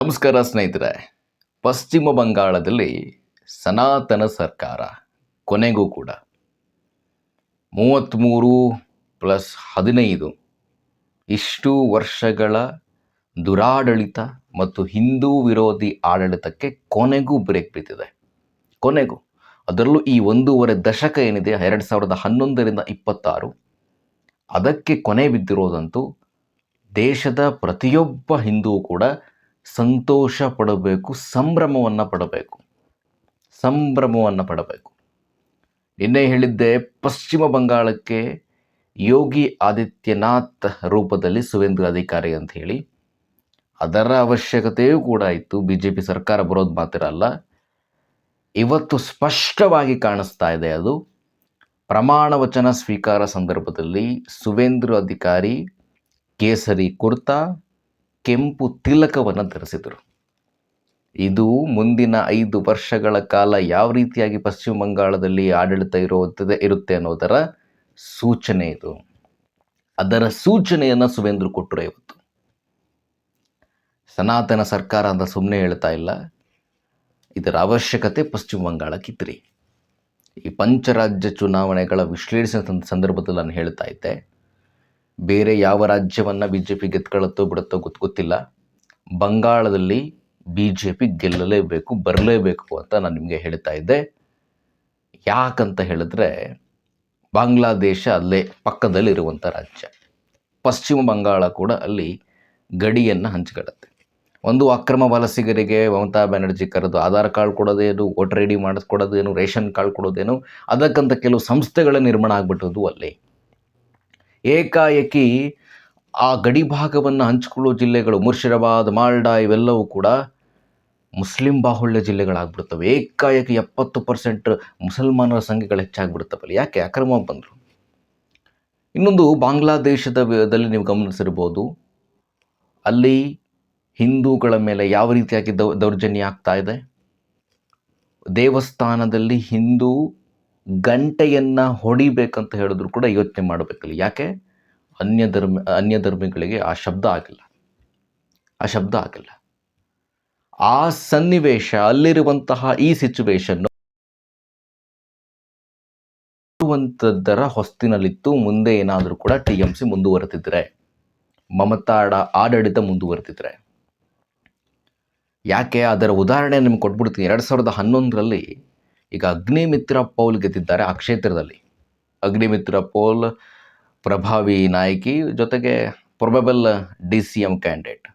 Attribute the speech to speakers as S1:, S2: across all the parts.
S1: ನಮಸ್ಕಾರ ಸ್ನೇಹಿತರೆ. ಪಶ್ಚಿಮ ಬಂಗಾಳದಲ್ಲಿ ಸನಾತನ ಸರ್ಕಾರ ಕೊನೆಗೂ ಕೂಡ 33+15 ಇಷ್ಟು ವರ್ಷಗಳ ದುರಾಡಳಿತ ಮತ್ತು ಹಿಂದೂ ವಿರೋಧಿ ಆಡಳಿತಕ್ಕೆ ಕೊನೆಗೂ ಬ್ರೇಕ್ ಬಿದ್ದಿದೆ. ಕೊನೆಗೂ ಅದರಲ್ಲೂ ಈ 1.5 ದಶಕ ಏನಿದೆ 2011ರಿಂದ 26 ಅದಕ್ಕೆ ಕೊನೆ ಬಿದ್ದಿರೋದಂತೂ ದೇಶದ ಪ್ರತಿಯೊಬ್ಬ ಹಿಂದೂ ಕೂಡ ಸಂತೋಷ ಪಡಬೇಕು, ಸಂಭ್ರಮವನ್ನು ಪಡಬೇಕು. ನಿನ್ನೆ ಹೇಳಿದ್ದೆ, ಪಶ್ಚಿಮ ಬಂಗಾಳಕ್ಕೆ ಯೋಗಿ ಆದಿತ್ಯನಾಥ್ ರೂಪದಲ್ಲಿ ಸುವೇಂದು ಅಧಿಕಾರಿ ಅಂತ ಹೇಳಿ. ಅದರ ಅವಶ್ಯಕತೆಯೂ ಕೂಡ ಇತ್ತು. BJP ಸರ್ಕಾರ ಬರೋದು ಮಾತಿರಲ್ಲ, ಇವತ್ತು ಸ್ಪಷ್ಟವಾಗಿ ಕಾಣಿಸ್ತಾ ಇದೆ. ಅದು ಪ್ರಮಾಣ ವಚನ ಸ್ವೀಕಾರ ಸಂದರ್ಭದಲ್ಲಿ ಸುವೇಂದು ಅಧಿಕಾರಿ ಕೇಸರಿ ಕುರ್ತಾ, ಕೆಂಪು ತಿಲಕವನ್ನು ಧರಿಸಿದರು. ಇದು ಮುಂದಿನ 5 ವರ್ಷಗಳ ಕಾಲ ಯಾವ ರೀತಿಯಾಗಿ ಪಶ್ಚಿಮ ಬಂಗಾಳದಲ್ಲಿ ಆಡಳಿತ ಇರುತ್ತೆ ಅನ್ನೋದರ ಸೂಚನೆ ಇದು. ಅದರ ಸೂಚನೆಯನ್ನು ಸುವೇಂದು ಕೊಟ್ಟರು. ಇವತ್ತು ಸನಾತನ ಸರ್ಕಾರ ಅಂತ ಸುಮ್ಮನೆ ಹೇಳ್ತಾ ಇಲ್ಲ, ಇದರ ಅವಶ್ಯಕತೆ ಪಶ್ಚಿಮ ಬಂಗಾಳಕ್ಕಿದ್ರಿ. ಈ ಪಂಚರಾಜ್ಯ ಚುನಾವಣೆಗಳ ವಿಶ್ಲೇಷಣೆ ಸಂದರ್ಭದಲ್ಲಿ ನಾನು ಹೇಳ್ತಾ ಇದ್ದೆ, ಬೇರೆ ಯಾವ ರಾಜ್ಯವನ್ನು BJP ಗೆದ್ಕೊಳ್ಳುತ್ತೋ ಬಿಡುತ್ತೋ ಗೊತ್ತಿಲ್ಲ, ಬಂಗಾಳದಲ್ಲಿ BJP ಗೆಲ್ಲಲೇಬೇಕು, ಬರಲೇಬೇಕು ಅಂತ ನಾನು ನಿಮಗೆ ಹೇಳ್ತಾ ಇದ್ದೆ. ಯಾಕಂತ ಹೇಳಿದ್ರೆ, ಬಾಂಗ್ಲಾದೇಶ ಅಲ್ಲೇ ಪಕ್ಕದಲ್ಲಿರುವಂಥ ರಾಜ್ಯ, ಪಶ್ಚಿಮ ಬಂಗಾಳ ಕೂಡ ಅಲ್ಲಿ ಗಡಿಯನ್ನು ಹಂಚಿಕೊಳ್ಳುತ್ತೆ. ಒಂದು ಅಕ್ರಮ ವಲಸಿಗರಿಗೆ ಮಮತಾ ಬ್ಯಾನರ್ಜಿ ಕರೆದು ಆಧಾರ್ ಕಾರ್ಡ್ ಕೊಡೋದೇನು, ವೋಟರ್ ID ಮಾಡಿಸ್ಕೊಡೋದೇನು, ರೇಷನ್ ಕಾರ್ಡ್ ಕೊಡೋದೇನು, ಅದಕ್ಕಂತ ಕೆಲವು ಸಂಸ್ಥೆಗಳ ನಿರ್ಮಾಣ ಆಗಿಬಿಟ್ಟದ್ದು ಅಲ್ಲೇ. ಏಕಾಏಕಿ ಆ ಗಡಿ ಭಾಗವನ್ನು ಹಂಚಿಕೊಳ್ಳುವ ಜಿಲ್ಲೆಗಳು ಮುರ್ಷಿದಾಬಾದ್, ಮಾಲ್ಡಾ ಇವೆಲ್ಲವೂ ಕೂಡ ಮುಸ್ಲಿಂ ಬಾಹುಳ್ಯ ಜಿಲ್ಲೆಗಳಾಗ್ಬಿಡ್ತವೆ. ಏಕಾಏಕಿ 70% ಮುಸಲ್ಮಾನರ ಸಂಖ್ಯೆಗಳು ಹೆಚ್ಚಾಗ್ಬಿಡ್ತವಲ್ಲ. ಯಾಕೆ? ಅಕ್ರಮವಾಗಿ ಬಂದರು. ಇನ್ನೊಂದು, ಬಾಂಗ್ಲಾದೇಶದಲ್ಲಿ ನೀವು ಗಮನಿಸಿರ್ಬೋದು, ಅಲ್ಲಿ ಹಿಂದೂಗಳ ಮೇಲೆ ಯಾವ ರೀತಿಯಾಗಿ ದೌರ್ಜನ್ಯ ಆಗ್ತಾ ಇದೆ. ದೇವಸ್ಥಾನದಲ್ಲಿ ಹಿಂದೂ ಗಂಟೆಯನ್ನು ಹೊಡಿಬೇಕಂತ ಹೇಳಿದ್ರು ಕೂಡ ಯೋಚನೆ ಮಾಡಬೇಕಲ್ಲ. ಯಾಕೆ? ಅನ್ಯ ಧರ್ಮಿಗಳಿಗೆ ಆ ಶಬ್ದ ಆಗಿಲ್ಲ. ಆ ಸನ್ನಿವೇಶ, ಅಲ್ಲಿರುವಂತಹ ಈ ಸಿಚುವೇಶನ್ ಹೊಸ್ತಿನಲ್ಲಿತ್ತು. ಮುಂದೆ ಏನಾದರೂ ಕೂಡ TMC ಮುಂದುವರೆದಿದ್ರೆ, ಮಮತಾ ಆಡಳಿತ ಮುಂದುವರೆದಿದ್ರೆ. ಯಾಕೆ? ಅದರ ಉದಾಹರಣೆ ನಿಮ್ಗೆ ಕೊಟ್ಬಿಡ್ತೀನಿ. 2011ರಲ್ಲಿ ಈಗ ಅಗ್ನಿಮಿತ್ರ ಪೌಲ್ ಗೆದ್ದಿದ್ದಾರೆ ಆ ಕ್ಷೇತ್ರದಲ್ಲಿ. ಅಗ್ನಿಮಿತ್ರ ಪೌಲ್ ಪ್ರಭಾವಿ ನಾಯಕಿ, ಜೊತೆಗೆ ಪ್ರೊಬೆಬಲ್ DCM ಕ್ಯಾಂಡಿಡೇಟ್.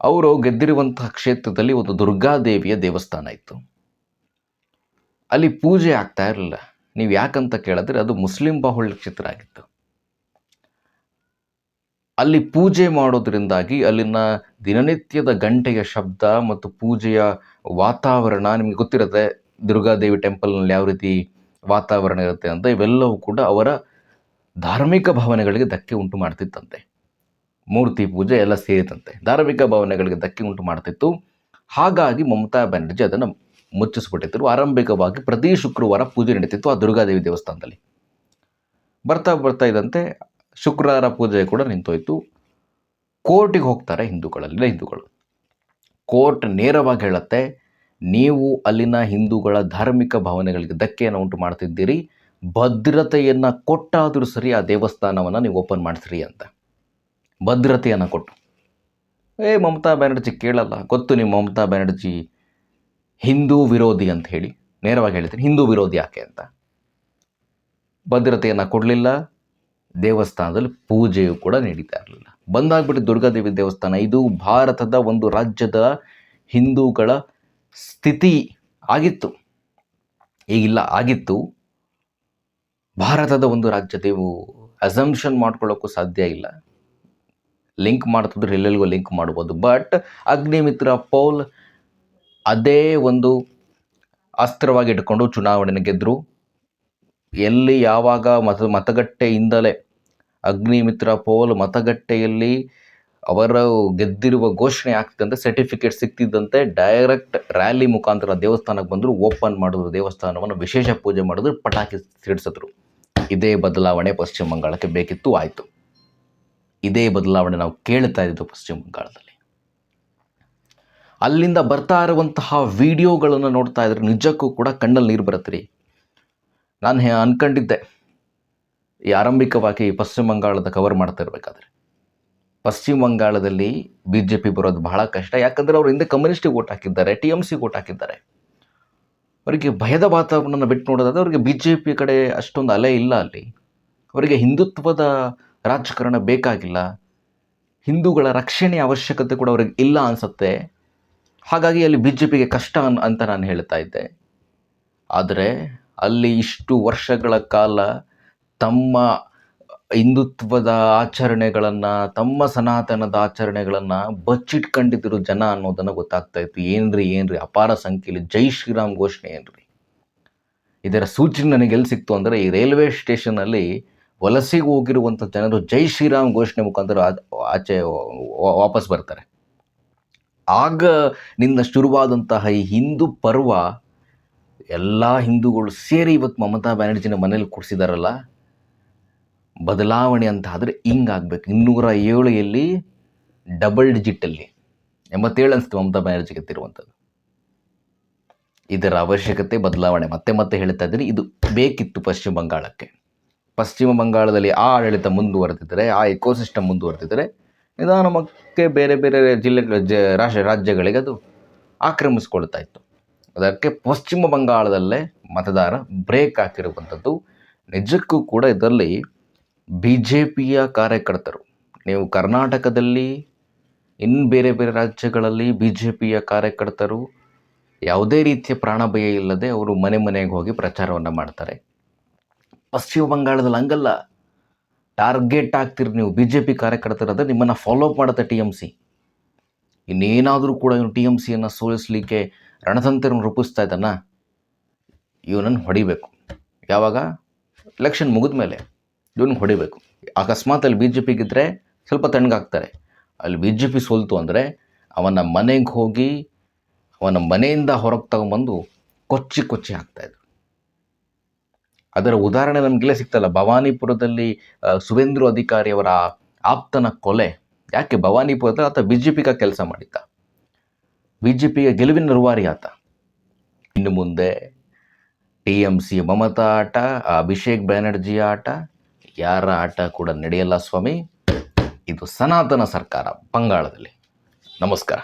S1: ಅವರು ಗೆದ್ದಿರುವಂತಹ ಕ್ಷೇತ್ರದಲ್ಲಿ ಒಂದು ದುರ್ಗಾದೇವಿಯ ದೇವಸ್ಥಾನ ಇತ್ತು. ಅಲ್ಲಿ ಪೂಜೆ ಆಗ್ತಾ ಇರಲಿಲ್ಲ. ನೀವು ಯಾಕಂತ ಕೇಳಿದ್ರೆ, ಅದು ಮುಸ್ಲಿಂ ಬಾಹುಳ್ಯ ಕ್ಷೇತ್ರ ಆಗಿತ್ತು. ಅಲ್ಲಿ ಪೂಜೆ ಮಾಡೋದ್ರಿಂದಾಗಿ ಅಲ್ಲಿನ ದಿನನಿತ್ಯದ ಗಂಟೆಯ ಶಬ್ದ ಮತ್ತು ಪೂಜೆಯ ವಾತಾವರಣ, ನಿಮಗೆ ಗೊತ್ತಿರುತ್ತೆ ದುರ್ಗಾದೇವಿ ಟೆಂಪಲ್ನಲ್ಲಿ ಯಾವ ರೀತಿ ವಾತಾವರಣ ಇರುತ್ತೆ ಅಂತ. ಇವೆಲ್ಲವೂ ಕೂಡ ಅವರ ಧಾರ್ಮಿಕ ಭಾವನೆಗಳಿಗೆ ಧಕ್ಕೆ ಉಂಟು ಮಾಡ್ತಿತ್ತಂತೆ. ಮೂರ್ತಿ ಪೂಜೆ ಎಲ್ಲ ಸೇರಿದಂತೆ ಧಾರ್ಮಿಕ ಭಾವನೆಗಳಿಗೆ ಧಕ್ಕೆ ಉಂಟು ಮಾಡ್ತಿತ್ತು. ಹಾಗಾಗಿ ಮಮತಾ ಬ್ಯಾನರ್ಜಿ ಅದನ್ನು ಮುಚ್ಚಿಸ್ಬಿಟ್ಟಿದ್ರು. ಆರಂಭಿಕವಾಗಿ ಪ್ರತಿ ಶುಕ್ರವಾರ ಪೂಜೆ ನಡೀತಿತ್ತು ಆ ದುರ್ಗಾದೇವಿ ದೇವಸ್ಥಾನದಲ್ಲಿ. ಬರ್ತಾ ಇದ್ದಂತೆ ಶುಕ್ರವಾರ ಪೂಜೆ ಕೂಡ ನಿಂತೋಯ್ತು. ಕೋರ್ಟಿಗೆ ಹೋಗ್ತಾರೆ ಹಿಂದೂಗಳು. ಕೋರ್ಟ್ ನೇರವಾಗಿ ಹೇಳುತ್ತೆ, ನೀವು ಅಲ್ಲಿನ ಹಿಂದೂಗಳ ಧಾರ್ಮಿಕ ಭಾವನೆಗಳಿಗೆ ಧಕ್ಕೆಯನ್ನು ಉಂಟು ಮಾಡ್ತಿದ್ದೀರಿ, ಭದ್ರತೆಯನ್ನು ಕೊಟ್ಟಾದರೂ ಸರಿ ಆ ದೇವಸ್ಥಾನವನ್ನು ನೀವು ಓಪನ್ ಮಾಡಿಸ್ರಿ ಅಂತ. ಭದ್ರತೆಯನ್ನು ಕೊಟ್ಟು ಮಮತಾ ಬ್ಯಾನರ್ಜಿ ಕೇಳಲ್ಲ. ಗೊತ್ತು ನಿಮ್ಮ ಮಮತಾ ಬ್ಯಾನರ್ಜಿ ಹಿಂದೂ ವಿರೋಧಿ ಅಂತ ಹೇಳಿ. ನೇರವಾಗಿ ಹೇಳ್ತೀನಿ, ಹಿಂದೂ ವಿರೋಧಿ ಯಾಕೆ ಅಂತ. ಭದ್ರತೆಯನ್ನು ಕೊಡಲಿಲ್ಲ, ದೇವಸ್ಥಾನದಲ್ಲಿ ಪೂಜೆಯೂ ಕೂಡ ನಡೀತಾ ಇರಲಿಲ್ಲ. ಬಂದಾಗ್ಬಿಟ್ಟು ದುರ್ಗಾದೇವಿ ದೇವಸ್ಥಾನ. ಇದು ಭಾರತದ ಒಂದು ರಾಜ್ಯದ ಹಿಂದೂಗಳ ಸ್ಥಿತಿ ಆಗಿತ್ತು. ಈಗಿಲ್ಲ, ಆಗಿತ್ತು. ಭಾರತದ ಒಂದು ರಾಜ್ಯ, ನೀವು ಅಸಂಪ್ಷನ್ ಮಾಡ್ಕೊಳ್ಳೋಕ್ಕೂ ಸಾಧ್ಯ ಇಲ್ಲ. ಲಿಂಕ್ ಮಾಡ್ತಿದ್ರೆ ಎಲ್ಲೆಲ್ಲಿಗೂ ಲಿಂಕ್ ಮಾಡ್ಬೋದು. ಬಟ್ ಅಗ್ನಿಮಿತ್ರ ಪೌಲ್ ಅದೇ ಒಂದು ಅಸ್ತ್ರವಾಗಿ ಇಟ್ಕೊಂಡು ಚುನಾವಣೆಯನ್ನು ಗೆದ್ದರು. ಎಲ್ಲಿ ಯಾವಾಗ ಮತಗಟ್ಟೆಯಿಂದಲೇ ಅಗ್ನಿಮಿತ್ರ ಪೌಲ್ ಮತಗಟ್ಟೆಯಲ್ಲಿ ಅವರು ಗೆದ್ದಿರುವ ಘೋಷಣೆ ಆಗ್ತಿದ್ದಂತೆ, ಸರ್ಟಿಫಿಕೇಟ್ ಸಿಗ್ತಿದ್ದಂತೆ ಡೈರೆಕ್ಟ್ ರ್ಯಾಲಿ ಮುಖಾಂತರ ದೇವಸ್ಥಾನಕ್ಕೆ ಬಂದರು. ಓಪನ್ ಮಾಡಿದ್ರು ದೇವಸ್ಥಾನವನ್ನು, ವಿಶೇಷ ಪೂಜೆ ಮಾಡಿದ್ರು, ಪಟಾಕಿ ಸಿಡಿಸಿದ್ರು. ಇದೇ ಬದಲಾವಣೆ ಪಶ್ಚಿಮ ಬಂಗಾಳಕ್ಕೆ ಬೇಕಿತ್ತು, ಆಯಿತು. ಇದೇ ಬದಲಾವಣೆ ನಾವು ಕೇಳ್ತಾ ಇದ್ದು ಪಶ್ಚಿಮ ಬಂಗಾಳದಲ್ಲಿ. ಅಲ್ಲಿಂದ ಬರ್ತಾ ಇರುವಂತಹ ವಿಡಿಯೋಗಳನ್ನು ನೋಡ್ತಾ ಇದ್ರೆ ನಿಜಕ್ಕೂ ಕೂಡ ಕಣ್ಣಲ್ಲಿ ನೀರು ಬರುತ್ತೆ ರೀ. ನಾನು ಅಂದ್ಕೊಂಡಿದ್ದೆ ಈ ಆರಂಭಿಕವಾಗಿ ಪಶ್ಚಿಮ ಬಂಗಾಳದ ಕವರ್ ಮಾಡ್ತಾ ಇರಬೇಕಾದ್ರೆ, ಪಶ್ಚಿಮ ಬಂಗಾಳದಲ್ಲಿ ಬಿ ಜೆ ಪಿ ಬರೋದು ಬಹಳ ಕಷ್ಟ. ಯಾಕಂದರೆ ಅವರು ಹಿಂದೆ ಕಮ್ಯುನಿಸ್ಟಿಗೆ ಓಟ್ ಹಾಕಿದ್ದಾರೆ, TMCಗೆ ಓಟ್ ಹಾಕಿದ್ದಾರೆ. ಅವರಿಗೆ ಭಯದ ವಾತಾವರಣನ ಬಿಟ್ಟು ನೋಡೋದಾದ್ರೆ ಅವರಿಗೆ ಬಿ ಜೆ ಪಿ ಕಡೆ ಅಷ್ಟೊಂದು ಅಲೆ ಇಲ್ಲ. ಅಲ್ಲಿ ಅವರಿಗೆ ಹಿಂದುತ್ವದ ರಾಜಕಾರಣ ಬೇಕಾಗಿಲ್ಲ, ಹಿಂದೂಗಳ ರಕ್ಷಣೆಯ ಅವಶ್ಯಕತೆ ಕೂಡ ಅವ್ರಿಗೆ ಇಲ್ಲ ಅನಿಸುತ್ತೆ. ಹಾಗಾಗಿ ಅಲ್ಲಿ ಬಿ ಜೆ ಪಿಗೆ ಕಷ್ಟ ಅಂತ ನಾನು ಹೇಳ್ತಾ ಇದ್ದೆ. ಆದರೆ ಅಲ್ಲಿ ಇಷ್ಟು ವರ್ಷಗಳ ಕಾಲ ತಮ್ಮ ಹಿಂದುತ್ವದ ಆಚರಣೆಗಳನ್ನು, ತಮ್ಮ ಸನಾತನದ ಆಚರಣೆಗಳನ್ನು ಬಚ್ಚಿಟ್ಕೊಂಡಿದ್ದರು ಜನ ಅನ್ನೋದನ್ನು ಗೊತ್ತಾಗ್ತಾ ಇತ್ತು. ಏನ್ರಿ ಅಪಾರ ಸಂಖ್ಯೆಯಲ್ಲಿ ಜೈ ಶ್ರೀರಾಮ್ ಘೋಷಣೆ ಏನ್ರಿ. ಇದರ ಸೂಚನೆ ನನಗೆ ಎಲ್ಲಿ ಸಿಕ್ತು ಅಂದರೆ, ಈ ರೈಲ್ವೆ ಸ್ಟೇಷನಲ್ಲಿ ವಲಸೆಗೆ ಹೋಗಿರುವಂಥ ಜನರು ಜೈ ಶ್ರೀರಾಮ್ ಘೋಷಣೆ ಮುಖಾಂತರ ಆಚೆ ವಾಪಸ್ ಬರ್ತಾರೆ. ಆಗ ನಿಂದ ಶುರುವಾದಂತಹ ಈ ಹಿಂದೂ ಪರ್ವ ಎಲ್ಲ ಹಿಂದೂಗಳು ಸೇರಿ ಇವತ್ತು ಮಮತಾ ಬ್ಯಾನರ್ಜಿನ ಮನೇಲಿ ಕೂರಿಸಿದಾರಲ್ಲ, ಬದಲಾವಣೆ ಅಂತ ಆದರೆ ಹಿಂಗಾಗಬೇಕು. 207 ಡಬಲ್ ಡಿಜಿಟಲ್ಲಿ 87 ಅನಿಸ್ತು ಮಮತಾ ಬ್ಯಾನರ್ಜಿಗೆ ಎತ್ತಿರುವಂಥದ್ದು. ಇದರ ಅವಶ್ಯಕತೆ ಬದಲಾವಣೆ ಮತ್ತೆ ಹೇಳ್ತಾ ಇದ್ದೀನಿ. ಇದು ಬೇಕಿತ್ತು ಪಶ್ಚಿಮ ಬಂಗಾಳಕ್ಕೆ. ಪಶ್ಚಿಮ ಬಂಗಾಳದಲ್ಲಿ ಆ ಆಡಳಿತ ಮುಂದುವರೆದಿದ್ದರೆ, ಆ ಎಕೋಸಿಸ್ಟಮ್ ಮುಂದುವರೆದಿದ್ದರೆ ನಿಧಾನಕ್ಕೆ ಬೇರೆ ರಾಜ್ಯಗಳಿಗೆ ಅದು ಆಕ್ರಮಿಸ್ಕೊಳ್ತಾ ಇತ್ತು. ಅದಕ್ಕೆ ಪಶ್ಚಿಮ ಬಂಗಾಳದಲ್ಲೇ ಮತದಾರ ಬ್ರೇಕ್ ಹಾಕಿರುವಂಥದ್ದು. ನಿಜಕ್ಕೂ ಕೂಡ ಇದರಲ್ಲಿ ಬಿ ಜೆ ಪಿಯ ಕಾರ್ಯಕರ್ತರು, ನೀವು ಕರ್ನಾಟಕದಲ್ಲಿ ಇನ್ನು ಬೇರೆ ರಾಜ್ಯಗಳಲ್ಲಿ ಬಿ ಜೆ ಪಿಯ ಕಾರ್ಯಕರ್ತರು ಯಾವುದೇ ರೀತಿಯ ಪ್ರಾಣ ಭಯ ಇಲ್ಲದೆ ಅವರು ಮನೆಗೆ ಹೋಗಿ ಪ್ರಚಾರವನ್ನು ಮಾಡ್ತಾರೆ. ಪಶ್ಚಿಮ ಬಂಗಾಳದಲ್ಲಿ ಹಂಗಲ್ಲ. ಟಾರ್ಗೆಟ್ ಆಗ್ತಿರಿ ನೀವು ಬಿ ಜೆ ಪಿ ಕಾರ್ಯಕರ್ತರಾದರೆ ನಿಮ್ಮನ್ನು ಫಾಲೋ ಅಪ್ ಮಾಡುತ್ತೆ TMC. ಇನ್ನೇನಾದರೂ ಕೂಡ ಇವನು TMCಯನ್ನು ಸೋಲಿಸಲಿಕ್ಕೆ ರಣತಂತ್ರವನ್ನು ರೂಪಿಸ್ತಾ ಇದ್ದಾನ, ಇವನನ್ನು ಹೊಡಿಬೇಕು. ಯಾವಾಗ ಎಲೆಕ್ಷನ್ ಮುಗಿದ ಮೇಲೆ ಇವನಿಗೆ ಹೊಡಿಬೇಕು. ಅಕಸ್ಮಾತ್ ಅಲ್ಲಿ ಬಿ ಜೆ ಪಿಗಿದ್ದರೆ ಸ್ವಲ್ಪ ತಣ್ಣಗಾಗ್ತಾರೆ. ಅಲ್ಲಿ ಬಿ ಜೆ ಪಿ ಸೋಲ್ತು ಅಂದರೆ ಅವನ ಮನೆಗೆ ಹೋಗಿ ಅವನ ಮನೆಯಿಂದ ಹೊರಗೆ ತಗೊಂಬಂದು ಕೊಚ್ಚಿ ಹಾಕ್ತಾಯಿದ್ರು. ಅದರ ಉದಾಹರಣೆ ನಮಗೆಲ್ಲ ಸಿಗ್ತಲ್ಲ. ಭವಾನಿಪುರದಲ್ಲಿ ಸುವೇಂದ್ರ ಅಧಿಕಾರಿ ಅವರ ಆಪ್ತನ ಕೊಲೆ. ಯಾಕೆ ಭವಾನಿಪುರದಲ್ಲಿ ಆತ ಬಿ ಜೆ ಪಿಗೆ ಕೆಲಸ ಮಾಡಿದ್ದ, ಬಿ ಜೆ ಪಿಯ ಗೆಲುವಿನ ರೂವಾರಿ ಆತ. ಇನ್ನು ಮುಂದೆ TMC ಮಮತಾ ಆಟ, ಅಭಿಷೇಕ್ ಬ್ಯಾನರ್ಜಿಯ ಆಟ, ಯಾರ ಆಟ ಕೂಡ ನಡೆಯಲ್ಲ ಸ್ವಾಮಿ. ಇದು ಸನಾತನ ಸರ್ಕಾರ ಬಂಗಾಳದಲ್ಲಿ. ನಮಸ್ಕಾರ.